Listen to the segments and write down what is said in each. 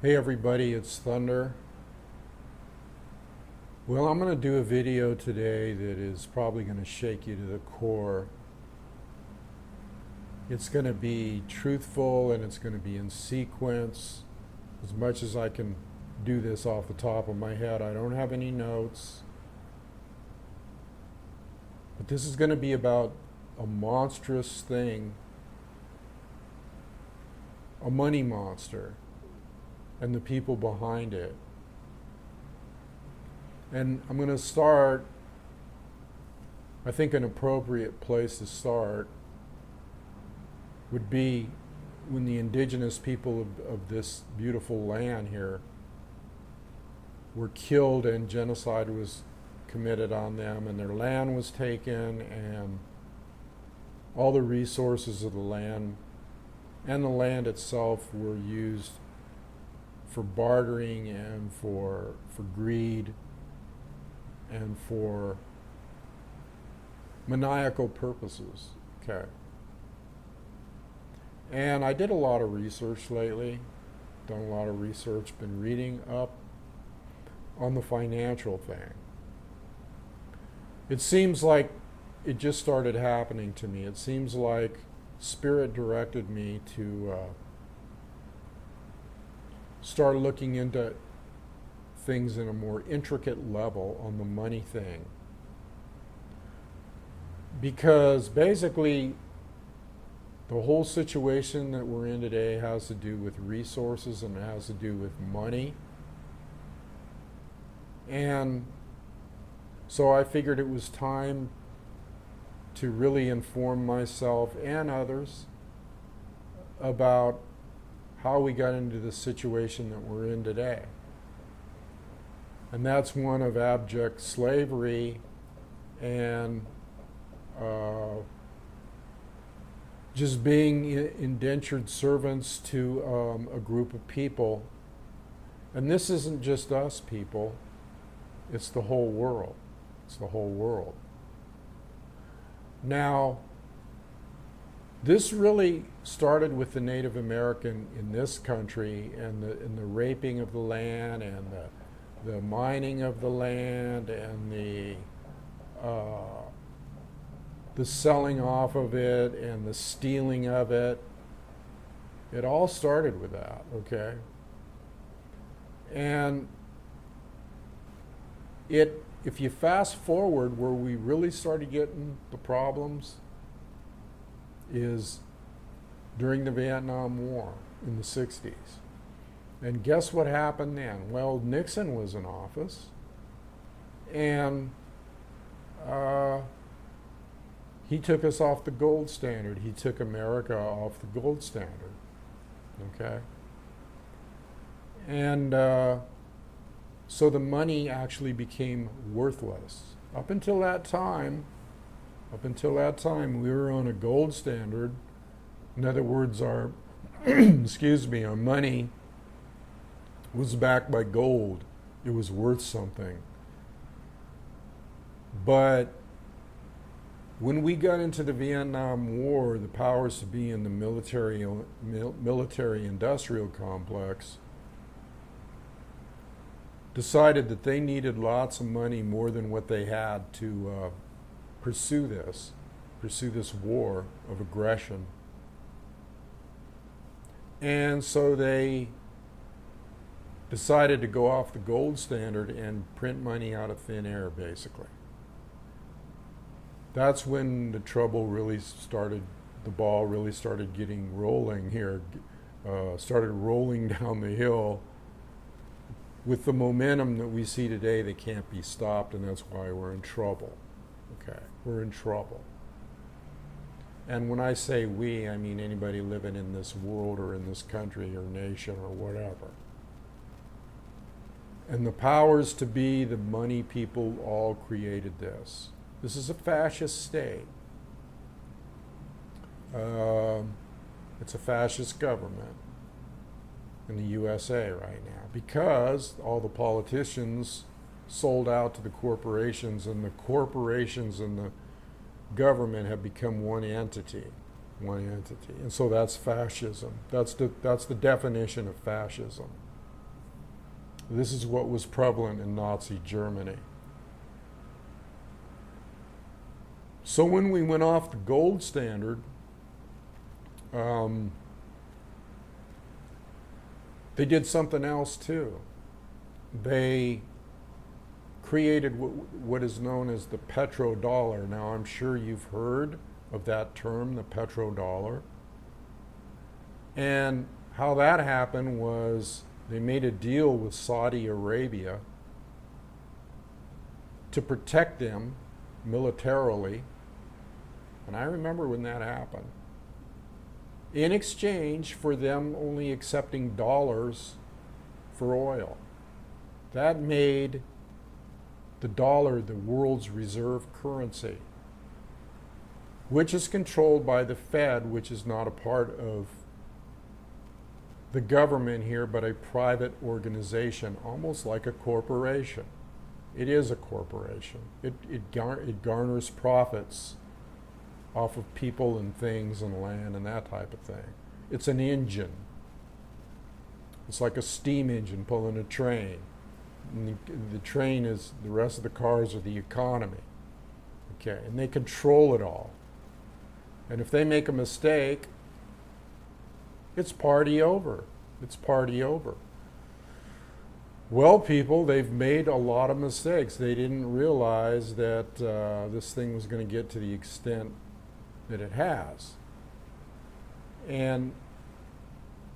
Hey everybody, it's Thunder. Well, I'm going to do a video today that is probably going to shake you to the core. It's going to be truthful and it's going to be in sequence. As much as I can do this off the top of my head, I don't have any notes. But this is going to be about a monstrous thing, a money monster, and the people behind it. And I'm going to start, I think an appropriate place to start would be when the indigenous people of this beautiful land here were killed and genocide was committed on them and their land was taken and all the resources of the land and the land itself were used for bartering and for greed and for maniacal purposes. Okay. And I did a lot of research lately, done a lot of research, been reading up on the financial thing. It seems like it just started happening to me. It seems like Spirit directed me to start looking into things in a more intricate level on the money thing. Because basically, the whole situation that we're in today has to do with resources and it has to do with money. And so I figured it was time to really inform myself and others about how we got into the situation that we're in today. And that's one of abject slavery and just being indentured servants to a group of people. And this isn't just us people, it's the whole world. It's the whole world. Now, this really started with the Native American in this country and the raping of the land and the mining of the land and the selling off of it and the stealing of it. It all started with that, okay? And if you fast forward, where we really started getting the problems is during the Vietnam War in the 60s. And guess what happened then? Well, Nixon was in office, and he took us off the gold standard. He took America off the gold standard, okay? And so the money actually became worthless. Up until that time, we were on a gold standard. In other words, our, excuse me, our money was backed by gold. It was worth something. But when we got into the Vietnam War, the powers to be in the military-industrial complex decided that they needed lots of money more than what they had to pursue this war of aggression. And so they decided to go off the gold standard and print money out of thin air, basically. That's when the trouble really started, the ball really started getting rolling here, started rolling down the hill with the momentum that we see today that can't be stopped, and that's why we're in trouble. Okay, we're in trouble. And when I say we, I mean anybody living in this world or in this country or nation or whatever. And the powers to be, the money people, all created this. This is a fascist state. It's a fascist government in the USA right now because all the politicians sold out to the corporations, and the corporations and the government have become one entity. And so that's fascism. That's the definition of fascism. This is what was prevalent in Nazi Germany. So when we went off the gold standard, they did something else too. They created what is known as the petrodollar. Now, I'm sure you've heard of that term, the petrodollar. And how that happened was they made a deal with Saudi Arabia to protect them militarily. And I remember when that happened. In exchange for them only accepting dollars for oil. That made the dollar the world's reserve currency, which is controlled by the Fed, which is not a part of the government here, but a private organization, almost like a corporation. It is a corporation. It garners profits off of people and things and land and that type of thing. It's an engine. It's like a steam engine pulling a train. And the train is, the rest of the cars are the economy. Okay, and they control it all. And if they make a mistake, it's party over. It's party over. Well, people, they've made a lot of mistakes. They didn't realize that this thing was going to get to the extent that it has. And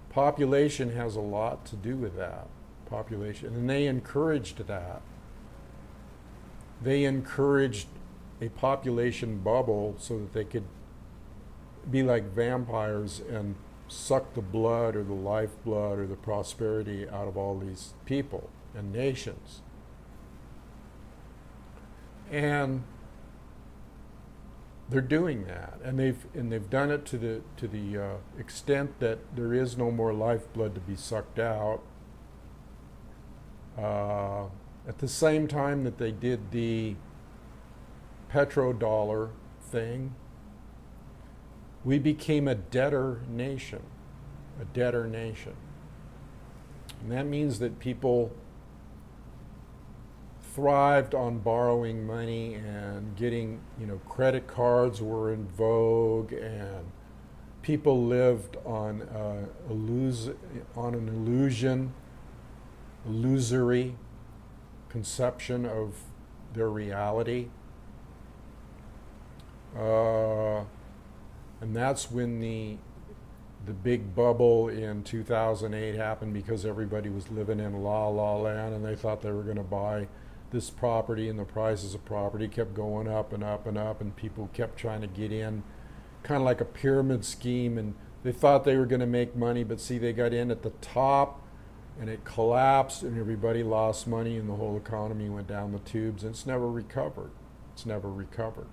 population has a lot to do with that. Population. And they encouraged that. They encouraged a population bubble so that they could be like vampires and suck the blood or the lifeblood or the prosperity out of all these people and nations. And they're doing that, and they've done it to the extent that there is no more lifeblood to be sucked out. At the same time that they did the petrodollar thing, we became a debtor nation, a debtor nation. And that means that people thrived on borrowing money and getting, credit cards were in vogue, and people lived on an illusory conception of their reality. And that's when the big bubble in 2008 happened, because everybody was living in la la land and they thought they were going to buy this property, and the prices of property kept going up and up and up, and people kept trying to get in, kind of like a pyramid scheme, and they thought they were going to make money, but see, they got in at the top and it collapsed and everybody lost money and the whole economy went down the tubes, and it's never recovered. It's never recovered.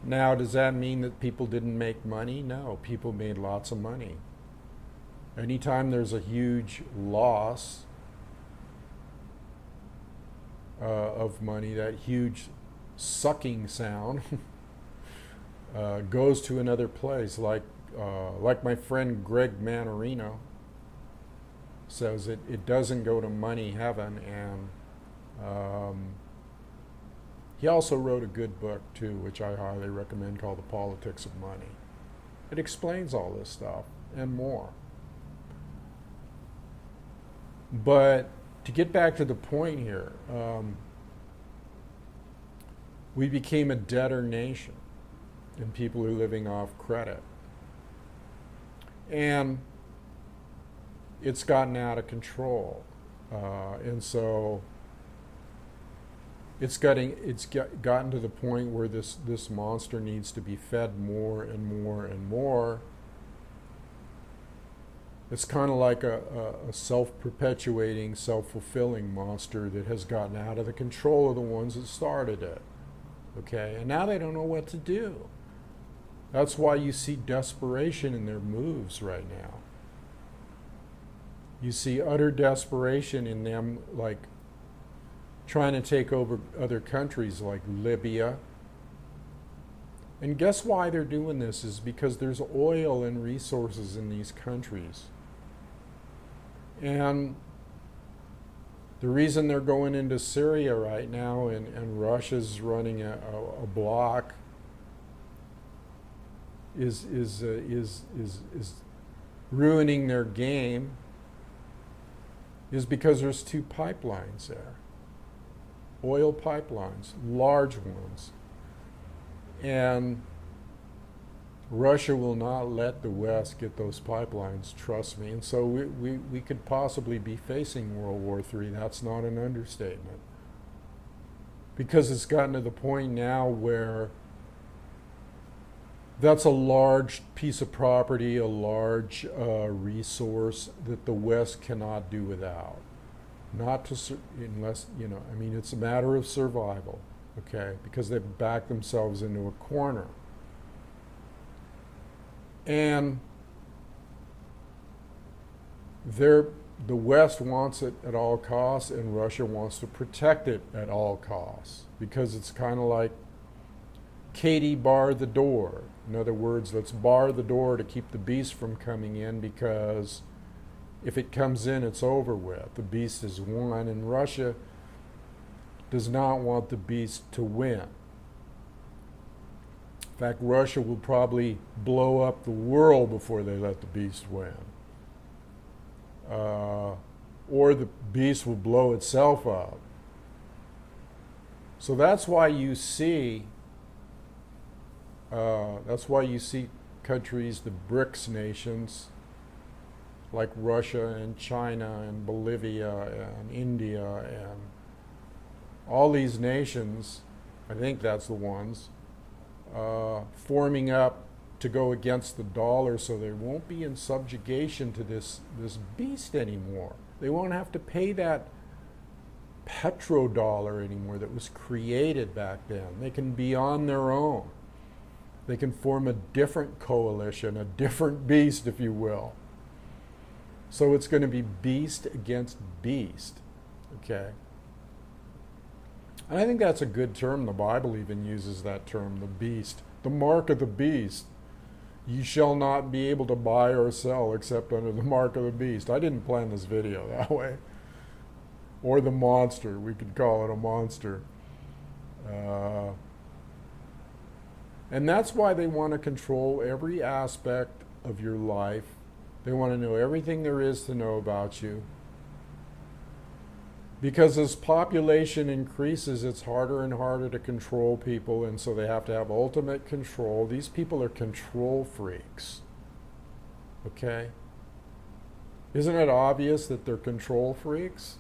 Now, does that mean that people didn't make money? No, people made lots of money. Anytime there's a huge loss of money, that huge sucking sound goes to another place, like my friend Greg Manarino says, it doesn't go to money heaven. And he also wrote a good book too, which I highly recommend, called The Politics of Money. It explains all this stuff and more. But to get back to the point here, we became a debtor nation, and people are living off credit. And it's gotten out of control. And so it's gotten to the point where this monster needs to be fed more and more and more. It's kind of like a self-perpetuating, self-fulfilling monster that has gotten out of the control of the ones that started it. Okay, and now they don't know what to do. That's why you see desperation in their moves right now. You see utter desperation in them, like trying to take over other countries like Libya. And guess why they're doing this is because there's oil and resources in these countries. And the reason they're going into Syria right now and Russia's running a block is ruining their game is because there's 2 pipelines there. Oil pipelines, large ones. And Russia will not let the West get those pipelines, trust me. And so we could possibly be facing World War III. That's not an understatement. Because it's gotten to the point now where that's a large piece of property, a large resource that the West cannot do without. Not to, unless, I mean, it's a matter of survival, okay? Because they've backed themselves into a corner. And the West wants it at all costs, and Russia wants to protect it at all costs. Because it's kind of like, Katie, bar the door. In other words, let's bar the door to keep the beast from coming in, because if it comes in, it's over with. The beast is won, and Russia does not want the beast to win. In fact, Russia will probably blow up the world before they let the beast win. Or the beast will blow itself up. So that's why you see countries, the BRICS nations, like Russia and China and Bolivia and India and all these nations, I think that's the ones, forming up to go against the dollar, so they won't be in subjugation to this beast anymore. They won't have to pay that petrodollar anymore that was created back then. They can be on their own. They can form a different coalition, a different beast, if you will. So it's going to be beast against beast, okay? And I think that's a good term. The Bible even uses that term, the beast. The mark of the beast. You shall not be able to buy or sell except under the mark of the beast. I didn't plan this video that way. Or the monster. We could call it a monster. And that's why they want to control every aspect of your life. They want to know everything there is to know about you. Because as population increases, it's harder and harder to control people, and so they have to have ultimate control. These people are control freaks. Okay? Isn't it obvious that they're control freaks?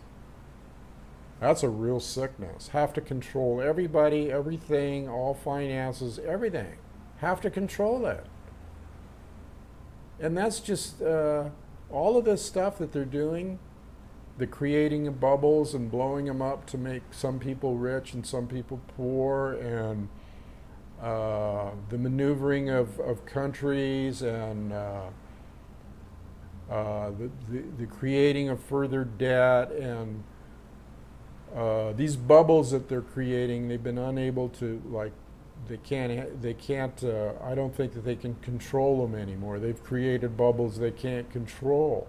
That's a real sickness. Have to control everybody, everything, all finances, everything. Have to control it. And that's just all of this stuff that they're doing, the creating of bubbles and blowing them up to make some people rich and some people poor, and the maneuvering of countries, and the creating of further debt, and these bubbles that they're creating, they've been unable to, like, they can't, I don't think that they can control them anymore. They've created bubbles they can't control.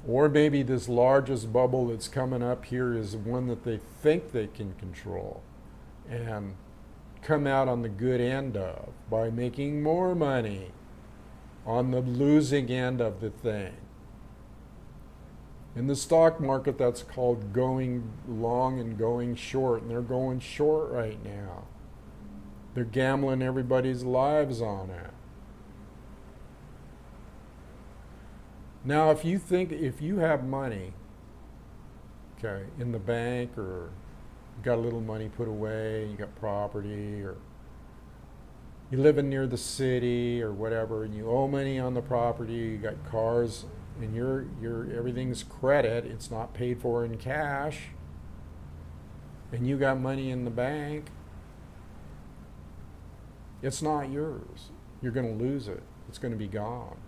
Or maybe this largest bubble that's coming up here is one that they think they can control and come out on the good end of by making more money on the losing end of the thing. In the stock market, that's called going long and going short, and they're going short right now. They're gambling everybody's lives on it. Now, if you have money, okay, in the bank, or you got a little money put away, you got property, or you live in near the city or whatever, and you owe money on the property, you got cars, and your everything's credit, it's not paid for in cash, and you got money in the bank, it's not yours. You're going to lose it. It's going to be gone.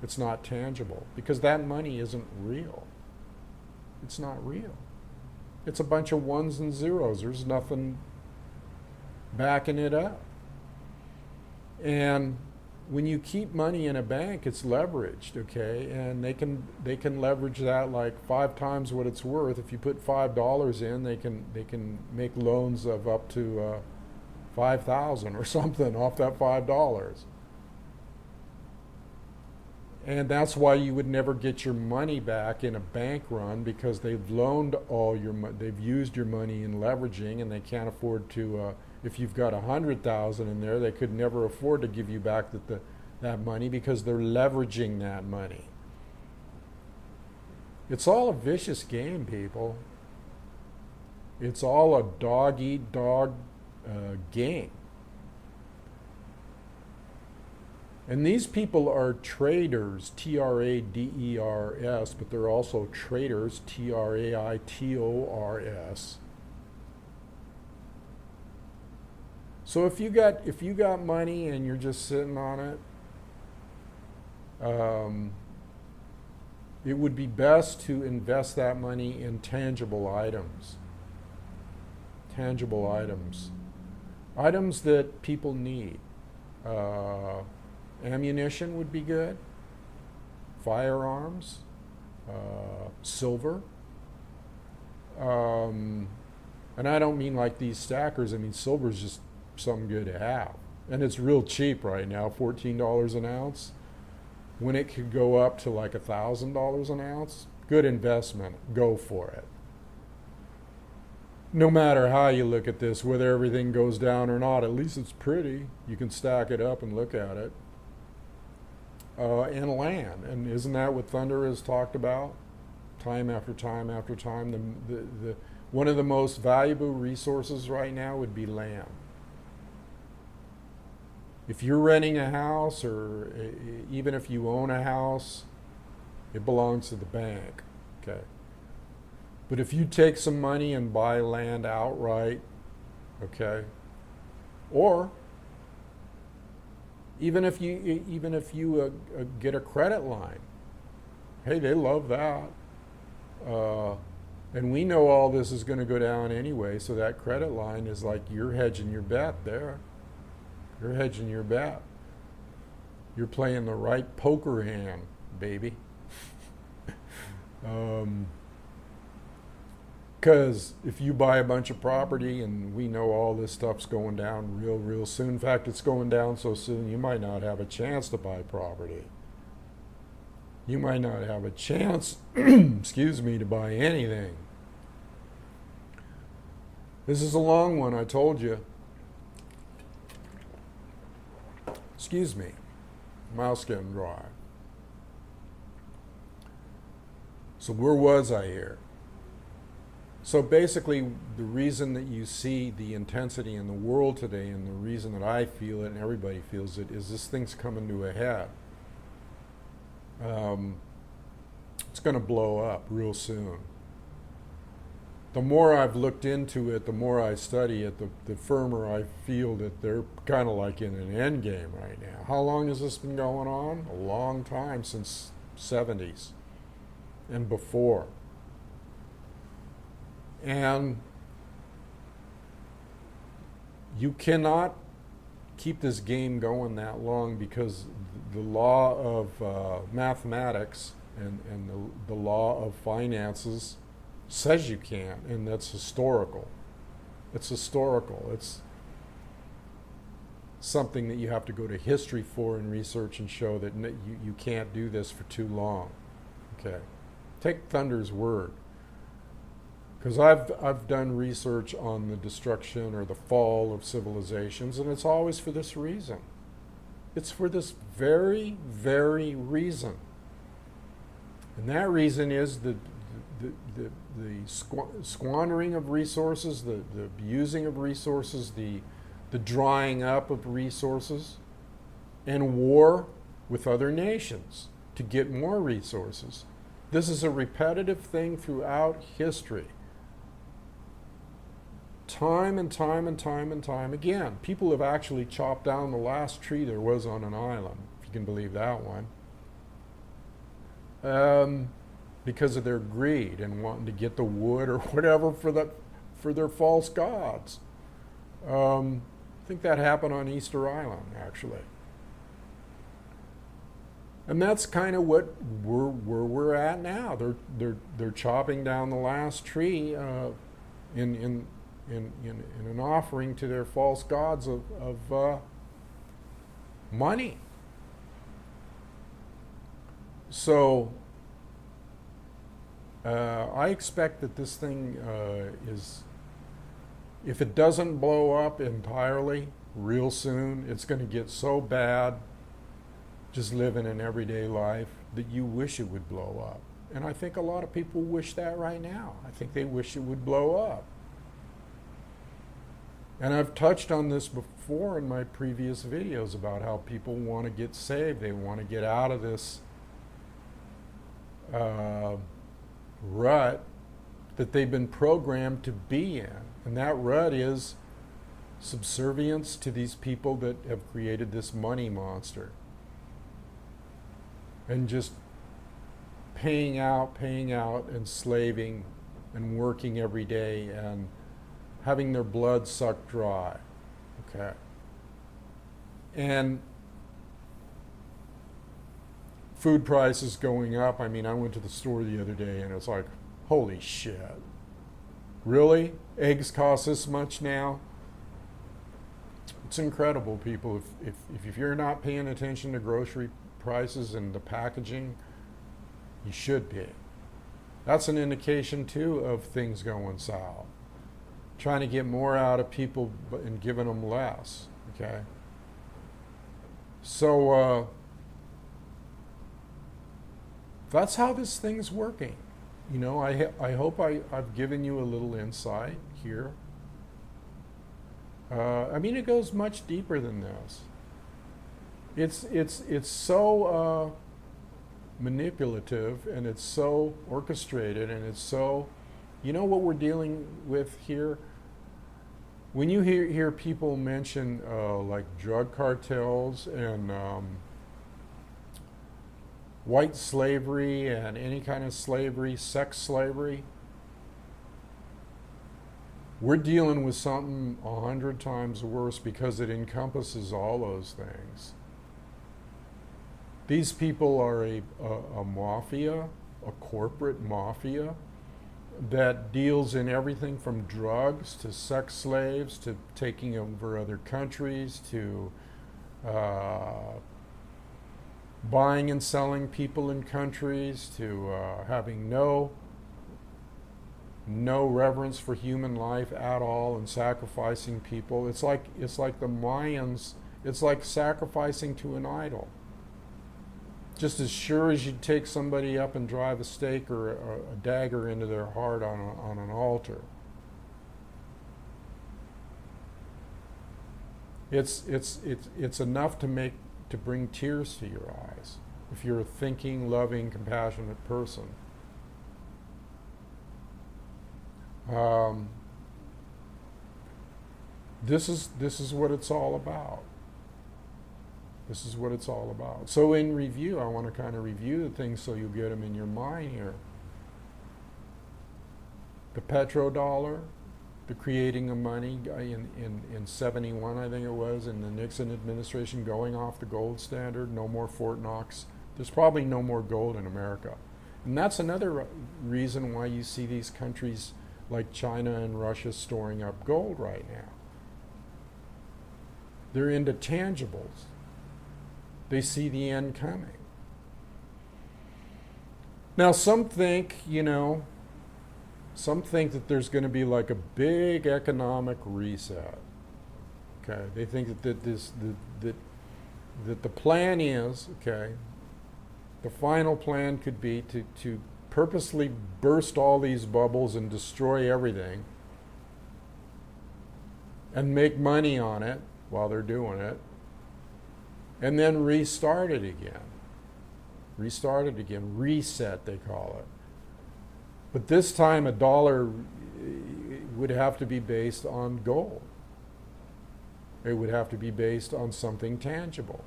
It's not tangible, because that money isn't real. It's not real. It's a bunch of ones and zeros. There's nothing backing it up. And when you keep money in a bank, it's leveraged, okay, and they can leverage that like 5 times what it's worth. If you put $5 in, they can make loans of up to 5,000 or something off that $5. And that's why you would never get your money back in a bank run, because they've loaned all your they've used your money in leveraging, and they can't afford to. If you've got 100,000 in there, they could never afford to give you back that money, because they're leveraging that money. It's all a vicious game, people. It's all a dog-eat-dog game. And these people are traders, T-R-A-D-E-R-S, but they're also traitors, T-R-A-I-T-O-R-S. So if you got money and you're just sitting on it, it would be best to invest that money in tangible items. Tangible items. Items that people need. Ammunition would be good. Firearms. Silver. And I don't mean like these stackers. I mean silver's just something good to have. And it's real cheap right now, $14 an ounce. When it could go up to like $1,000 an ounce, good investment. Go for it. No matter how you look at this, whether everything goes down or not, at least it's pretty. You can stack it up and look at it. And land. And isn't that what Thunder has talked about? Time after time after time. The one of the most valuable resources right now would be land. If you're renting a house, or even if you own a house, it belongs to the bank. Okay. But if you take some money and buy land outright, okay, or even if you get a credit line, hey, they love that. And we know all this is going to go down anyway, so that credit line is like you're hedging your bet there. You're hedging your bet. You're playing the right poker hand, baby. Because if you buy a bunch of property, and we know all this stuff's going down real soon. In fact, it's going down so soon you might not have a chance to buy property. You might not have a chance, excuse me, to buy anything. This is a long one, I told you. Excuse me, mouth's getting dry. So where was I here? So basically, the reason that you see the intensity in the world today, and the reason that I feel it and everybody feels it, is this thing's coming to a head. It's going to blow up real soon. The more I've looked into it, the more I study it, the firmer I feel that they're kind of like in an end game right now. How long has this been going on? A long time, since 70s and before. And you cannot keep this game going that long, because the law of mathematics and the law of finances says you can't, and that's historical. It's historical. It's something that you have to go to history for and research and show that you can't do this for too long. Okay, take Thunder's word. Because I've done research on the destruction or the fall of civilizations, and it's always for this reason. It's for this very, very reason. And that reason is the squandering of resources, the abusing of resources, the drying up of resources, and war with other nations to get more resources. This is a repetitive thing throughout history. Time and time and time and time again. People have actually chopped down the last tree there was on an island, if you can believe that one. Because of their greed and wanting to get the wood or whatever for their false gods. I think that happened on Easter Island, actually. And that's kind of what we're at now. They're chopping down the last tree in an offering to their false gods of money. So I expect that this thing is, if it doesn't blow up entirely real soon, it's going to get so bad just living an everyday life that you wish it would blow up. And I think a lot of people wish that right now. I think they wish it would blow up. And I've touched on this before in my previous videos about how people want to get saved. They want to get out of this rut that they've been programmed to be in. And that rut is subservience to these people that have created this money monster. And just paying out, and slaving, and working every day, and having their blood sucked dry. Okay. And food prices going up. I mean, I went to the store the other day, and it's like, holy shit. Really? Eggs cost this much now? It's incredible, people. If you're not paying attention to grocery prices and the packaging, you should be. That's an indication too of things going south. Trying to get more out of people and giving them less. Okay. So that's how this thing's working. You know, I hope I've given you a little insight here. I mean, it goes much deeper than this. It's so manipulative, and it's so orchestrated, and it's so, you know what we're dealing with here? When you hear people mention like drug cartels and white slavery and any kind of slavery, sex slavery, we're dealing with something 100 times worse because it encompasses all those things. These people are a mafia, a corporate mafia that deals in everything from drugs to sex slaves to taking over other countries to buying and selling people in countries to having no reverence for human life at all and sacrificing people. It's like the Mayans. It's like sacrificing to an idol. Just as sure as you'd take somebody up and drive a stake or a dagger into their heart on an altar. It's enough to bring tears to your eyes if you're a thinking, loving, compassionate person. This is what it's all about. This is what it's all about. So in review, I want to kind of review the things so you get them in your mind here. The petrodollar, the creating of money in 71, I think it was, in the Nixon administration, going off the gold standard, no more Fort Knox. There's probably no more gold in America. And that's another reason why you see these countries like China and Russia storing up gold right now. They're into tangibles. They see the end coming. Now, some think that there's going to be like a big economic reset. Okay, they think that the plan is, okay, the final plan could be to purposely burst all these bubbles and destroy everything and make money on it while they're doing it, and then restart it again. Reset, they call it. But this time a dollar would have to be based on gold. It would have to be based on something tangible.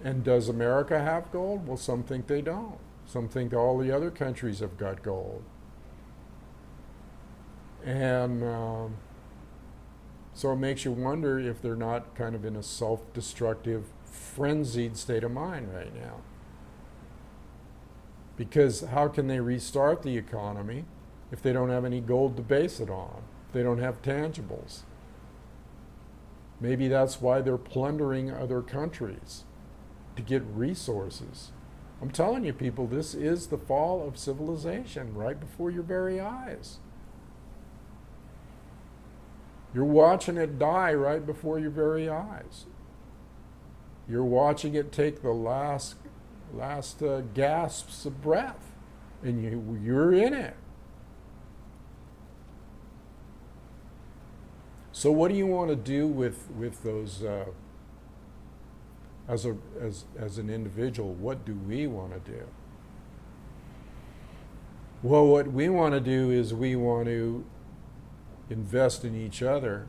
And does America have gold? Well, some think they don't. Some think all the other countries have got gold. And so it makes you wonder if they're not kind of in a self-destructive frenzied state of mind right now. Because how can they restart the economy if they don't have any gold to base it on? If they don't have tangibles? Maybe that's why they're plundering other countries to get resources. I'm telling you, people, this is the fall of civilization right before your very eyes. You're watching it die right before your very eyes. You're watching it take the last gasps of breath, and you're in it. So what do you want to do with those, as an individual? What do we want to do? Well, what we want to do is we want to invest in each other,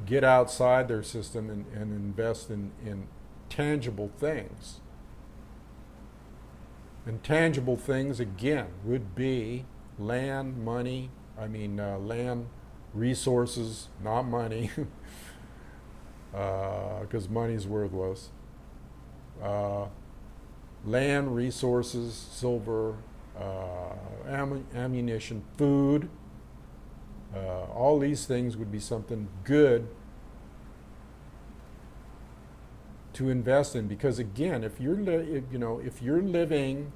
get outside their system and invest in tangible things. And tangible things, again, would be land, money, land resources, not money, because money's worthless. Land, resources, silver, ammunition, food, all these things would be something good to invest in, because again, if you're living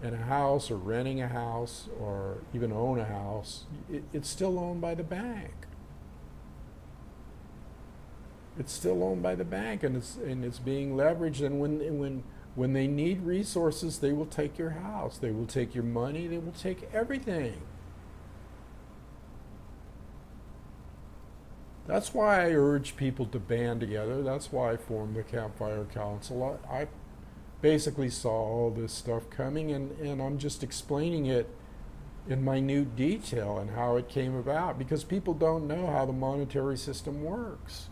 in a house or renting a house or even own a house, it's still owned by the bank. It's still owned by the bank, and it's being leveraged. And when they need resources, they will take your house, they will take your money, they will take everything. That's why I urge people to band together. That's why I formed the Campfire Council. I basically saw all this stuff coming, and I'm just explaining it in minute detail and how it came about, because people don't know how the monetary system works.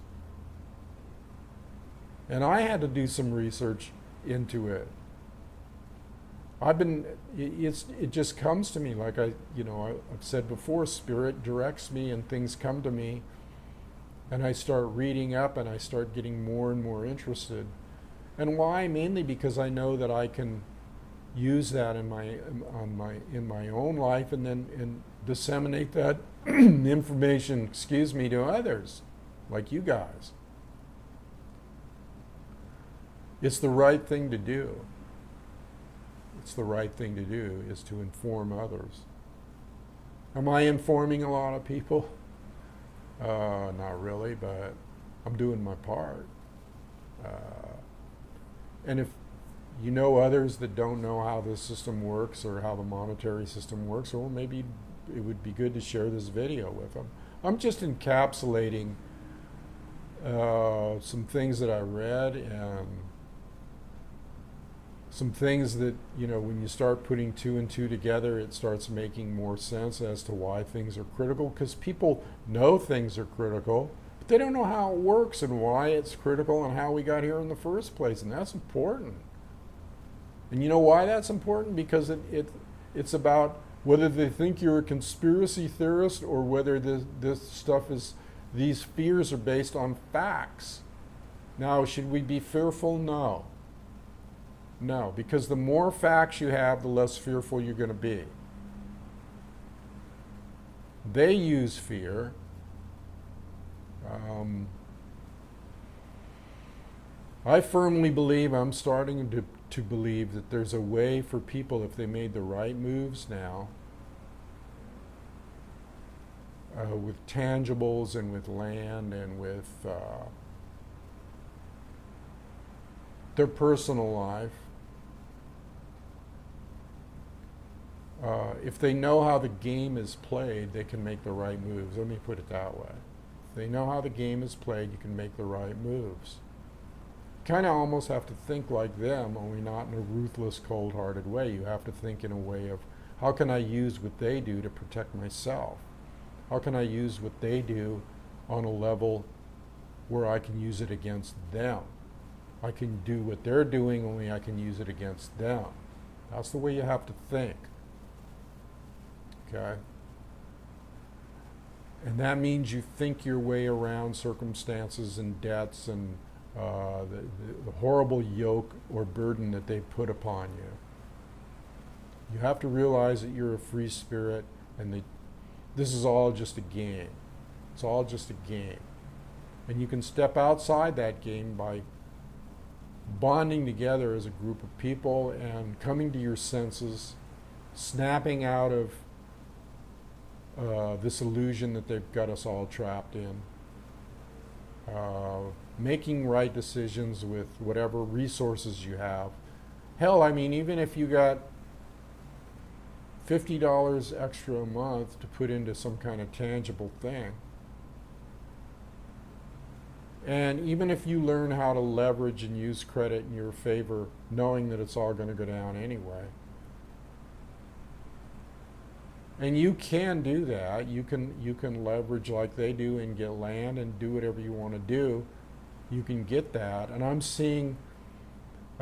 And I had to do some research into it. It just comes to me, like I've said before, spirit directs me and things come to me, and I start reading up and I start getting more and more interested. And why? Mainly because I know that I can use that in my own life, and disseminate that information, to others, like you guys. It's the right thing to do. It's the right thing to do, is to inform others. Am I informing a lot of people? Not really, but I'm doing my part. And if you know others that don't know how this system works or how the monetary system works, well, maybe it would be good to share this video with them. I'm just encapsulating some things that I read, and some things that, when you start putting two and two together, it starts making more sense as to why things are critical, because people know things are critical, but they don't know how it works and why it's critical and how we got here in the first place, and that's important. And you know why that's important? Because it's about whether they think you're a conspiracy theorist or whether these fears are based on facts. Now, should we be fearful? No. No, because the more facts you have, the less fearful you're going to be. They use fear. I firmly believe, I'm starting to believe that there's a way for people, if they made the right moves now, with tangibles and with land and with their personal life, if they know how the game is played, they can make the right moves. Let me put it that way. If they know how the game is played, you can make the right moves. You kind of almost have to think like them, only not in a ruthless, cold-hearted way. You have to think in a way of, how can I use what they do to protect myself? How can I use what they do on a level where I can use it against them? I can do what they're doing, only I can use it against them. That's the way you have to think. Okay? And that means you think your way around circumstances and debts and the horrible yoke or burden that they put upon you. You have to realize that you're a free spirit and that this is all just a game. It's all just a game. And you can step outside that game by bonding together as a group of people and coming to your senses, snapping out of this illusion that they've got us all trapped in, making right decisions with whatever resources you have. Hell, I mean, even if you got $50 extra a month to put into some kind of tangible thing, and even if you learn how to leverage and use credit in your favor, knowing that it's all going to go down anyway, and you can do that. You can leverage like they do and get land and do whatever you want to do. You can get that. And I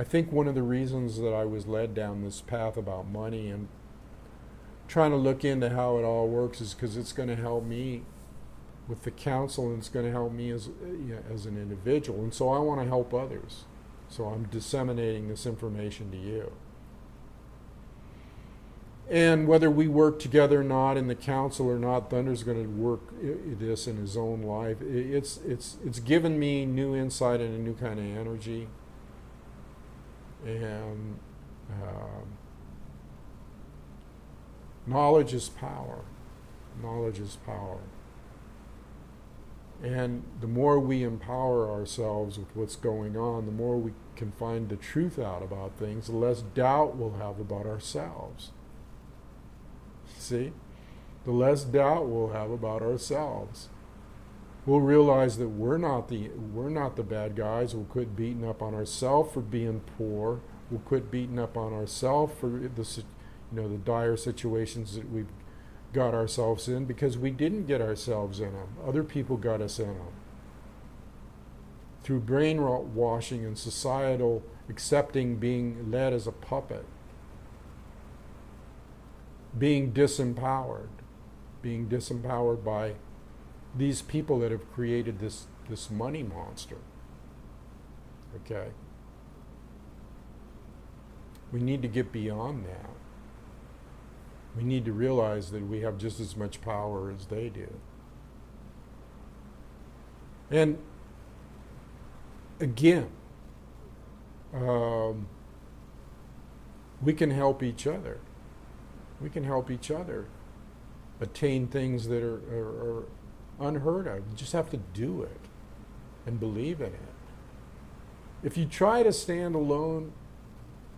think one of the reasons that I was led down this path about money and trying to look into how it all works is because it's going to help me with the counsel, and it's going to help me as an individual. And so I want to help others. So I'm disseminating this information to you. And whether we work together or not in the council or not, Thunder's going to work this in his own life. It's given me new insight and a new kind of energy. And knowledge is power. Knowledge is power. And the more we empower ourselves with what's going on, the more we can find the truth out about things, the less doubt we'll have about ourselves. See? The less doubt we'll have about ourselves. We'll realize that we're not the bad guys. We'll quit beating up on ourselves for being poor. We'll quit beating up on ourselves for the dire situations that we've got ourselves in, because we didn't get ourselves in them. Other people got us in them. Through brainwashing and societal accepting being led as a puppet. Being disempowered by these people that have created this money monster. Okay? We need to get beyond that. We need to realize that we have just as much power as they do. And again, we can help each other. We can help each other attain things that are unheard of. You just have to do it and believe in it. If you try to stand alone,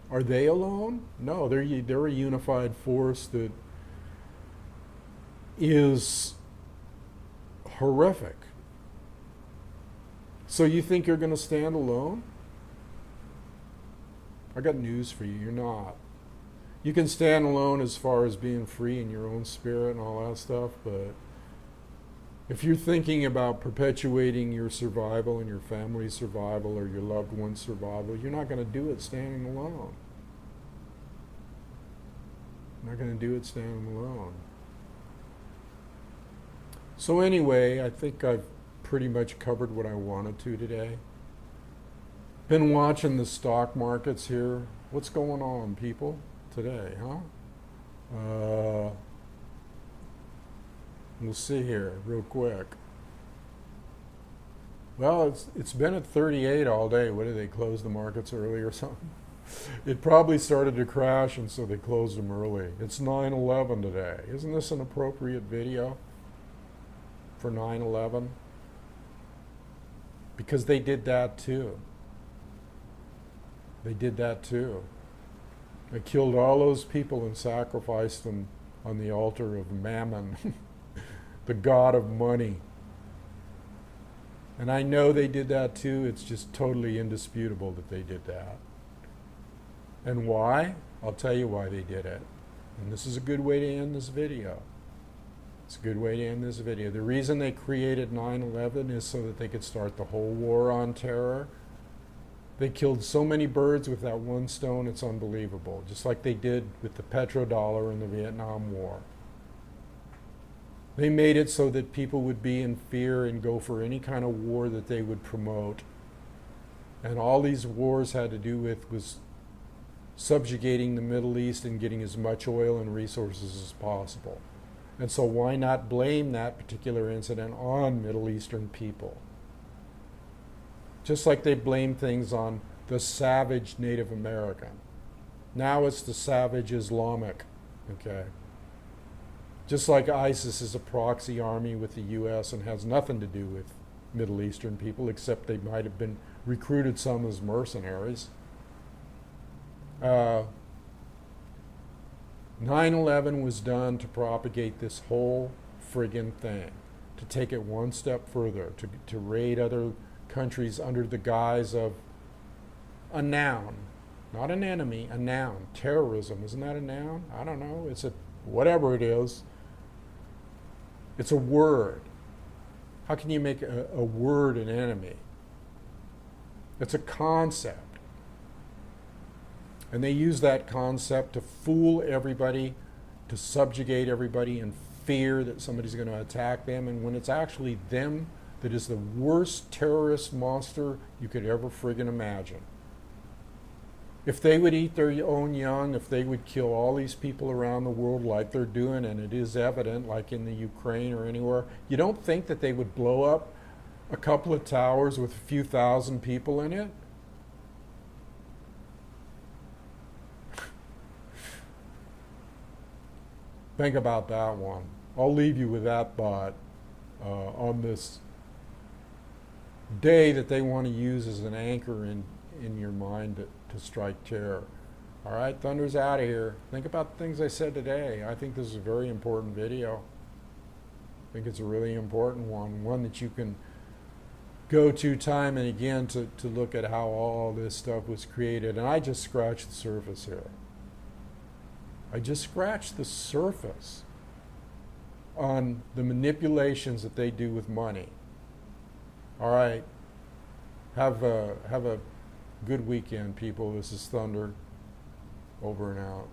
are they alone? No, they're a unified force that is horrific. So you think you're going to stand alone? I got news for you. You're not. You can stand alone as far as being free in your own spirit and all that stuff, but if you're thinking about perpetuating your survival and your family's survival or your loved one's survival, you're not going to do it standing alone. You're not going to do it standing alone. So anyway, I think I've pretty much covered what I wanted to today. Been watching the stock markets here. What's going on, people, today, huh? We'll see here real quick. Well, it's been at 38 all day. What, did they close the markets early or something? It probably started to crash, and so they closed them early. It's 9/11 today. Isn't this an appropriate video for 9/11? Because they did that too. They did that too. They killed all those people and sacrificed them on the altar of Mammon, the god of money. And I know they did that too. It's just totally indisputable that they did that. And why? I'll tell you why they did it. And this is a good way to end this video. It's a good way to end this video. The reason they created 9/11 is so that they could start the whole war on terror. They killed so many birds with that one stone, it's unbelievable. Just like they did with the petrodollar in the Vietnam War. They made it so that people would be in fear and go for any kind of war that they would promote. And all these wars had to do with was subjugating the Middle East and getting as much oil and resources as possible. And so why not blame that particular incident on Middle Eastern people? Just like they blame things on the savage Native American. Now it's the savage Islamic, okay? Just like ISIS is a proxy army with the US and has nothing to do with Middle Eastern people, except they might have been recruited some as mercenaries. 9/11 was done to propagate this whole friggin' thing, to take it one step further, to raid other countries under the guise of a noun, not an enemy, a noun. Terrorism, isn't that a noun? I don't know. It's a whatever it is. It's a word. How can you make a word an enemy? It's a concept. And they use that concept to fool everybody, to subjugate everybody in fear that somebody's going to attack them. And when it's actually them that is the worst terrorist monster you could ever friggin' imagine. If they would eat their own young, if they would kill all these people around the world like they're doing, and it is evident, like in the Ukraine or anywhere, you don't think that they would blow up a couple of towers with a few thousand people in it? Think about that one. I'll leave you with that thought on this day that they want to use as an anchor in your mind to strike terror. All right, Thunder's out of here. Think about the things I said today. I think this is a very important video. I think it's a really important one that you can go to time and again to look at how all this stuff was created. And I just scratched the surface here. I just scratched the surface on the manipulations that they do with money. All right, have a good weekend, people. This is Thunder, over and out.